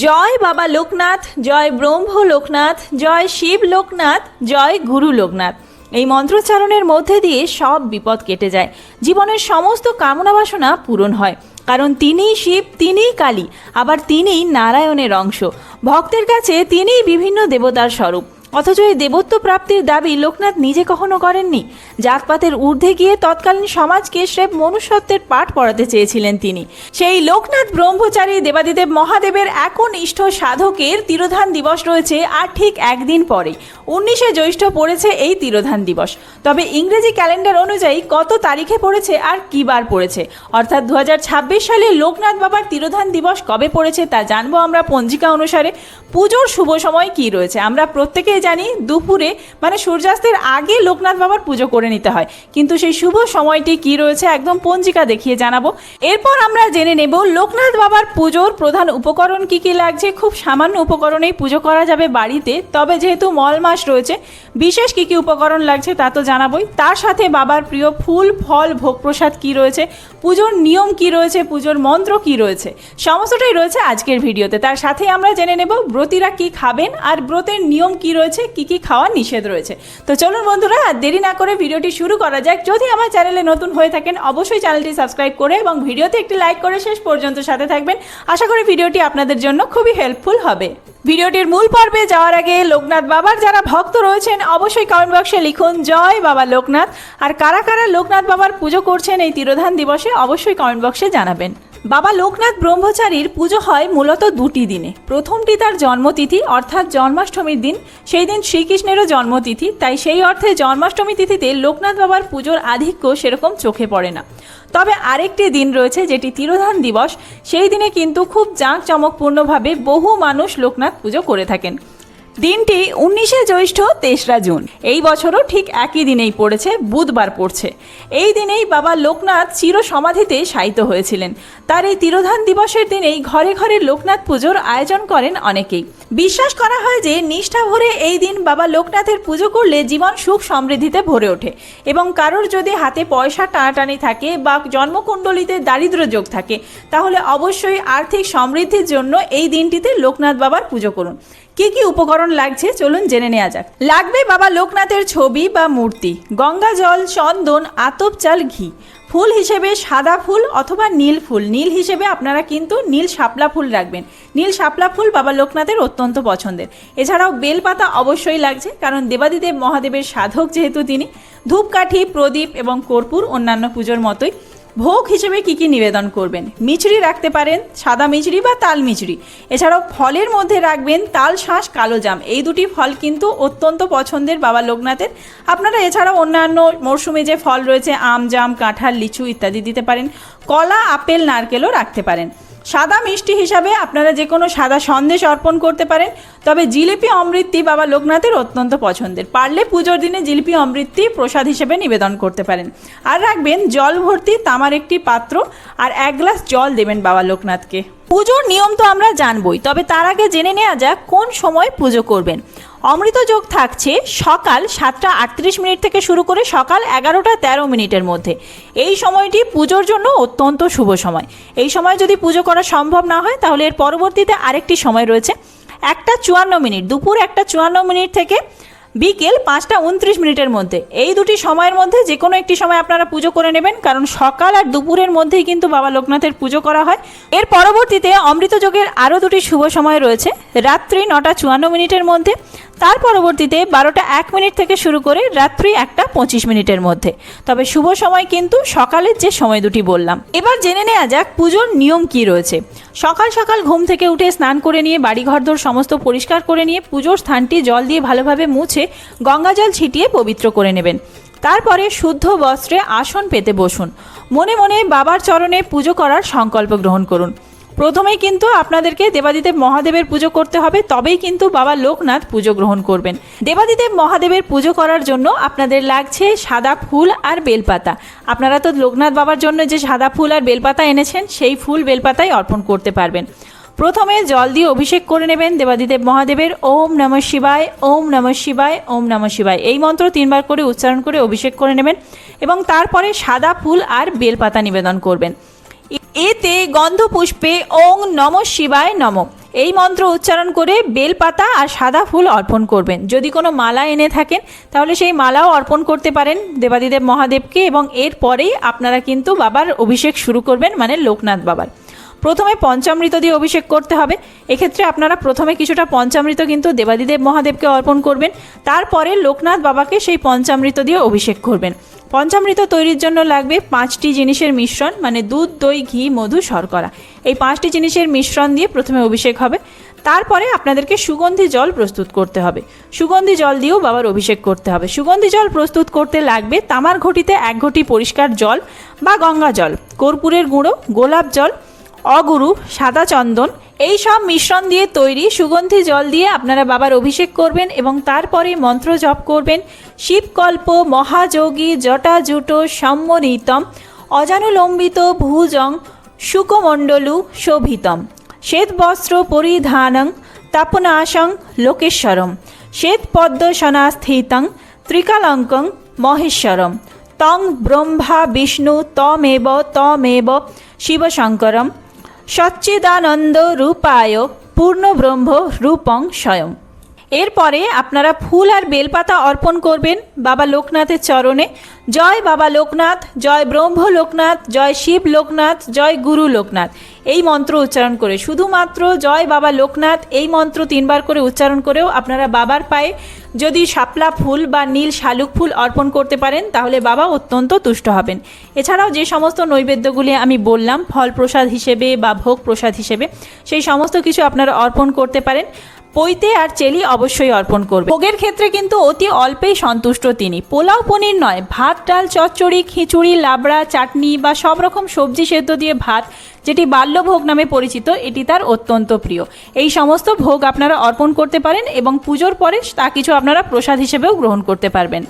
জয় বাবা লোকনাথ, জয় ব্রহ্ম লোকনাথ, জয় শিব লোকনাথ, জয় গুরু লোকনাথ। এই মন্ত্রোচ্চারণের মধ্যে দিয়ে সব বিপদ কেটে যায়, জীবনের সমস্ত কামনা বাসনা পূরণ হয়। কারণ তিনিই শিব, তিনিই কালী, আবার তিনিই নারায়ণের অংশ। ভক্তের কাছে তিনিই বিভিন্ন দেবতার স্বরূপ। অথচ এই দেবত্ব প্রাপ্তির দাবি লোকনাথ নিজে কখনো করেননি। জাতপাতের ঊর্ধ্বে গিয়ে তৎকালীন সমাজকে স্রেফ মনুষ্যত্বের পাঠ পড়াতে চেয়েছিলেন তিনি। সেই লোকনাথ ব্রহ্মচারী দেবাদিদেব মহাদেবের একনিষ্ঠ সাধকের তিরোধান দিবস রয়েছে আর ঠিক একদিন পরে 19শে জ্যৈষ্ঠ পড়েছে এই তিরোধান দিবস। তবে ইংরেজি ক্যালেন্ডার অনুযায়ী কত তারিখে পড়েছে আর কী বার পড়েছে, অর্থাৎ 2026 সালে লোকনাথ বাবার তিরোধান দিবস কবে পড়েছে তা জানবো আমরা পঞ্জিকা অনুসারে। পুজোর শুভ সময় কী রয়েছে আমরা প্রত্যেকেই জানি, দুপুরে মানে সূর্যাস্তের আগে লোকনাথ বাবার পুজো করে নিতে হয়, কিন্তু সেই শুভ সময়টি কি রয়েছে একদম পঞ্জিকা দেখিয়ে জানাবো। এরপর আমরা জেনে নেব লোকনাথ বাবার পুজোর প্রধান উপকরণ কি কি লাগছে। খুব সামান্য উপকরণেই পুজো করা যাবে বাড়িতে, তবে যেহেতু মল মাস রয়েছে বিশেষ কি কি উপকরণ লাগছে তা তো জানাবোই। তার সাথে বাবার প্রিয় ফুল, ফল, ভোগ প্রসাদ কি রয়েছে, পুজোর নিয়ম কি রয়েছে, পুজোর মন্ত্র কি রয়েছে, সমস্তটাই রয়েছে আজকের ভিডিওতে। তার সাথে আমরা জেনে নেব ব্রতীরা কি খাবেন আর ব্রতের নিয়ম কি রয়েছে, কি কি খাওয়া নিষেধ রয়েছে। তো চলুন বন্ধুরা, আর দেরি না করে ভিডিওটি শুরু করা যাক। যদি আমার চ্যানেলে নতুন হয়ে থাকেন অবশ্যই চ্যানেলটি সাবস্ক্রাইব করে এবং ভিডিওতে একটি লাইক করে শেষ পর্যন্ত সাথে থাকবেন। আশা করি ভিডিওটি আপনাদের জন্য খুবই হেল্পফুল হবে। ভিডিওটির মূল পর্বে যাওয়ার আগে লোকনাথ বাবার যারা ভক্ত রয়েছেন অবশ্যই কমেন্ট বক্সে লিখুন জয় বাবা লোকনাথ। আর কারা কারা লোকনাথ বাবার পুজো করছেন এই তিরোধান দিবসে অবশ্যই কমেন্ট বক্সে জানাবেন। বাবা লোকনাথ ব্রহ্মচারীর পুজো হয় মূলত দুটি দিনে। প্রথমটি তার জন্মতিথি অর্থাৎ জন্মাষ্টমীর দিন, সেই দিন শ্রীকৃষ্ণেরও জন্মতিথি, তাই সেই অর্থে জন্মাষ্টমী তিথিতে লোকনাথ বাবার পুজোর আধিক্য সেরকম চোখে পড়ে না। তবে আরেকটি দিন রয়েছে যেটি তিরোধান দিবস, সেই দিনে কিন্তু খুব জাঁকজমকপূর্ণভাবে বহু মানুষ লোকনাথ পুজো করে থাকেন। দিনটি 19শে জ্যৈষ্ঠ 3রা জুন, এই বছরও ঠিক একই দিনেই পড়েছে, বুধবার পড়ছে। এই দিনেই বাবা লোকনাথ চির সমাধিতে শায়িত হয়েছিলেন। তার এই তিরোধান দিবসের দিনেই ঘরে ঘরে লোকনাথ পুজোর আয়োজন করেন অনেকেই। বিশ্বাস করা হয় যে নিষ্ঠা ভরে এই দিন বাবা লোকনাথের পুজো করলে জীবন সুখ সমৃদ্ধিতে ভরে ওঠে এবং কারোর যদি হাতে পয়সা টানাটানি থাকে বা জন্মকুণ্ডলিতে দারিদ্র যোগ থাকে তাহলে অবশ্যই আর্থিক সমৃদ্ধির জন্য এই দিনটিতে লোকনাথ বাবার পুজো করুন। কি কি উপকরণ লাগছে চলুন জেনে নেওয়া যাক। লাগবে বাবা লোকনাথের ছবি বা মূর্তি, গঙ্গা জল, চন্দন, আতপ চাল, ঘি। ফুল হিসেবে সাদা ফুল অথবা নীল ফুল, নীল হিসেবে আপনারা কিন্তু নীল শাপলা ফুল রাখবেন। নীল শাপলা ফুল বাবা লোকনাথের অত্যন্ত পছন্দের। এছাড়াও বেলপাতা অবশ্যই লাগছে, কারণ দেবাদিদেব মহাদেবের সাধক যেহেতু তিনি। ধূপকাঠি, প্রদীপ এবং কর্পূর অন্যান্য পুজোর মতোই। ভোগ হিসেবে কি কি নিবেদন করবেন, মিছরি রাখতে পারেন, সাদা মিছরি বা তাল মিছরি। এছাড়াও ফলের মধ্যে রাখবেন তাল শাঁস, কালো জাম। এই দুটি ফল কিন্তু অত্যন্ত পছন্দের বাবা লোকনাথের। আপনারা এছাড়াও অন্যান্য মরশুমে যে ফল রয়েছে আম, জাম, কাঁঠাল, লিচু ইত্যাদি দিতে পারেন। কলা, আপেল, নারকেলও রাখতে পারেন। সাদা মিষ্টি হিসাবে আপনারা যে কোনো সাদা সন্দেশ অর্পণ করতে পারেন। তবে জিলিপি অমৃতি বাবা লোকনাথের অত্যন্ত পছন্দের। পারলে পুজোর দিনে জিলিপি অমৃতি প্রসাদ হিসেবে নিবেদন করতে পারেন। আর রাখবেন জল ভর্তি তামার একটি পাত্র, আর 1 গ্লাস জল দেবেন বাবা লোকনাথকে। পুজোর নিয়ম তো আমরা জানবই, তবে তার আগে জেনে নেওয়া যাক কোন সময় পুজো করবেন। অমৃত যোগ থাকছে সকাল 7টা 38 মিনিট থেকে শুরু করে সকাল 11টা 13 মিনিটের মধ্যে। এই সময়টি পুজোর জন্য অত্যন্ত শুভ সময়। এই সময় যদি পুজো করা সম্ভব না হয় তাহলে এর পরবর্তীতে আরেকটি সময় রয়েছে 1টা 54 মিনিট, দুপুর 1টা 54 মিনিট থেকে বিকেল 5টা 29 মিনিটের মধ্যে। এই দুটি সময়ের মধ্যে যে কোনো একটি সময় আপনারা পুজো করে নেবেন, কারণ সকাল আর দুপুরের মধ্যেই কিন্তু বাবা লোকনাথের পুজো করা হয়। এর পরবর্তীতে অমৃত যোগের আরও দুটি শুভ সময় রয়েছে, রাত্রি 9টা 54 মিনিটের মধ্যে, তার পরবর্তীতে 12টা 1 মিনিট থেকে শুরু করে রাত্রি 1টা 25 মিনিটের মধ্যে। তবে শুভ সময় কিন্তু সকালের যে সময় দুটি বললাম। এবার জেনে নেওয়া যাক পুজোর নিয়ম কি রয়েছে। সকাল সকাল ঘুম থেকে উঠে স্নান করে নিয়ে বাড়িঘরদোর সমস্ত পরিষ্কার করে নিয়ে পুজোর স্থানটি জল দিয়ে ভালোভাবে মুছে গঙ্গা জল ছিটিয়ে পবিত্র করে নেবেন। তারপরে শুদ্ধ বস্ত্রে আসন পেতে বসুন। মনে মনে বাবার চরণে পুজো করার সংকল্প গ্রহণ করুন। প্রথমেই কিন্তু আপনাদেরকে দেবাদিদেব মহাদেবের পুজো করতে হবে, তবেই কিন্তু বাবা লোকনাথ পুজো গ্রহণ করবেন। দেবাদিদেব মহাদেবের পুজো করার জন্য আপনাদের লাগছে সাদা ফুল আর বেলপাতা। আপনারা তো লোকনাথ বাবার জন্য যে সাদা ফুল আর বেলপাতা এনেছেন সেই ফুল বেলপাতাই অর্পণ করতে পারবেন। প্রথমে জল দিয়ে অভিষেক করে নেবেন দেবাদিদেব মহাদেবের। ওম নমঃ শিবায়, ওম নমঃ শিবায়, ওম নমঃ শিবায় এই মন্ত্র 3 বার করে উচ্চারণ করে অভিষেক করে নেবেন এবং তারপরে সাদা ফুল আর বেলপাতা নিবেদন করবেন। এতে গন্ধ পুষ্পে ওং নমঃ শিবায় নমঃ এই মন্ত্র উচ্চারণ করে বেলপাতা আর সাদা ফুল অর্পণ করবেন। যদি কোনো মালা এনে থাকেন তাহলে সেই মালাও অর্পণ করতে পারেন দেবাদিদেব মহাদেবকে, এবং এরপরেই আপনারা কিন্তু বাবার অভিষেক শুরু করবেন, মানে লোকনাথ বাবার। প্রথমে পঞ্চামৃত দিয়ে অভিষেক করতে হবে। এক্ষেত্রে আপনারা প্রথমে কিছুটা পঞ্চামৃত কিন্তু দেবাদিদেব মহাদেবকে অর্পণ করবেন, তারপরে লোকনাথ বাবাকে সেই পঞ্চামৃত দিয়ে অভিষেক করবেন। পঞ্চামৃত তৈরির জন্য লাগবে 5টি জিনিসের মিশ্রণ, মানে দুধ, দই, ঘি, মধু, শর্করা। এই 5টি জিনিসের মিশ্রণ দিয়ে প্রথমে অভিষেক হবে। তারপরে আপনাদেরকে সুগন্ধি জল প্রস্তুত করতে হবে। সুগন্ধি জল দিয়েও বাবার অভিষেক করতে হবে। সুগন্ধি জল প্রস্তুত করতে লাগবে তামার ঘটিতে 1 ঘটি পরিষ্কার জল বা গঙ্গা জল, কর্পূরের গুঁড়ো, গোলাপ জল, অগুরু, সাদা চন্দন, এই সব মিশ্রণ দিয়ে তৈরি সুগন্ধি জল দিয়ে আপনারা বাবার অভিষেক করবেন এবং তারপরে মন্ত্র জপ করবেন। শিবকল্প মহাযোগী জটাজুট সম্মনিতম অজানুলম্বিত ভুজং শুকমণ্ডলু শোভিতম শ্বেতবস্ত্র পরিধানং তপনাশং লোকেশ্বরম শ্বেতপদ্মসনাস্থিতং ত্রিকালঙ্কং মহেশ্বরম তং ব্রহ্মা বিষ্ণু তমেব শিবশঙ্করম সচ্চিদানন্দ রূপায় পূর্ণব্রহ্ম রূপং স্বয়ং। এরপরে আপনারা ফুল আর বেলপাতা অর্পণ করবেন বাবা লোকনাথের চরণে। জয় বাবা লোকনাথ, জয় ব্রহ্ম লোকনাথ, জয় শিব লোকনাথ, জয় গুরু লোকনাথ, এই মন্ত্র উচ্চারণ করে, শুধুমাত্র জয় বাবা লোকনাথ এই মন্ত্র 3 বার করে উচ্চারণ করেও আপনারা বাবার পায়ে যদি শাপলা ফুল বা নীল শালুক ফুল অর্পণ করতে পারেন তাহলে বাবা অত্যন্ত তুষ্ট হবেন। এছাড়াও যে সমস্ত নৈবেদ্যগুলি আমি বললাম ফল প্রসাদ হিসেবে বা ভোগ প্রসাদ হিসেবে, সেই সমস্ত কিছু আপনারা অর্পণ করতে পারেন। পৈতে আর চেলি অবশ্যই অর্পণ করবে। ভোগের ক্ষেত্রে কিন্তু অতি অল্পেই সন্তুষ্ট তিনি। পোলাও পনির নয়, ভাত, ডাল, চচ্চড়ি, খিচুড়ি, লাবড়া, চাটনি বা সব রকম সবজি সেদ্ধ দিয়ে ভাত, যেটি বাল্যভোগ নামে পরিচিত, এটি তার অত্যন্ত প্রিয়। এই সমস্ত ভোগ আপনারা অর্পণ করতে পারেন এবং পুজোর পরে তা কিছু আপনারা প্রসাদ হিসেবেও গ্রহণ করতে পারবেন।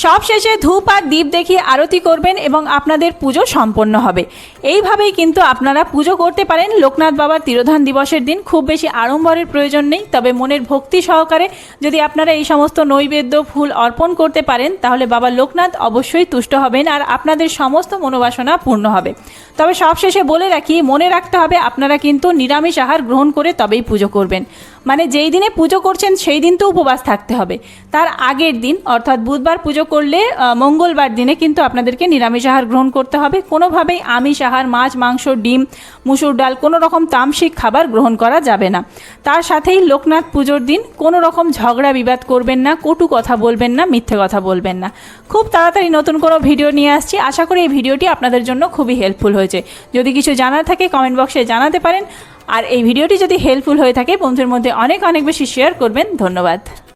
সব শেষে ধূপ আর দীপ দেখিয়ে আরতি করবেন এবং আপনাদের পুজো সম্পন্ন হবে। এইভাবেই কিন্তু আপনারা পুজো করতে পারেন লোকনাথ বাবার তিরোধান দিবসের দিন। খুব বেশি আড়ম্বরের প্রয়োজন নেই, তবে মনের ভক্তি সহকারে যদি আপনারা এই সমস্ত নৈবেদ্য ফুল অর্পণ করতে পারেন তাহলে বাবা লোকনাথ অবশ্যই তুষ্ট হবেন আর আপনাদের সমস্ত মনোবাসনা পূর্ণ হবে। তবে সবশেষে বলে রাখি, মনে রাখতে হবে আপনারা কিন্তু নিরামিষ আহার গ্রহণ করে তবেই পুজো করবেন। মানে যেই দিনে পুজো করছেন সেই দিন তো উপবাস থাকতে হবে, তার আগের দিন অর্থাৎ বুধবার পুজো করলে মঙ্গলবার দিনে কিন্তু আপনাদেরকে নিরামিষ আহার গ্রহণ করতে হবে। কোনোভাবেই আমিষ আহার, মাছ, মাংস, ডিম, মুসুর ডাল, কোনো রকম তামসিক খাবার গ্রহণ করা যাবে না। তার সাথেই লোকনাথ পুজোর দিন কোনো রকম ঝগড়া বিবাদ করবেন না, কটু কথা বলবেন না, মিথ্যে কথা বলবেন না। খুব তাড়াতাড়ি নতুন কোনো ভিডিও নিয়ে আসছি। আশা করি এই ভিডিওটি আপনাদের জন্য খুবই হেল্পফুল হয়েছে। যদি কিছু জানার থাকে কমেন্ট বক্সে জানাতে পারেন। আর এই ভিডিওটি যদি হেল্পফুল হয়ে থাকে বন্ধুদের মধ্যে অনেক বেশি শেয়ার করবেন। ধন্যবাদ।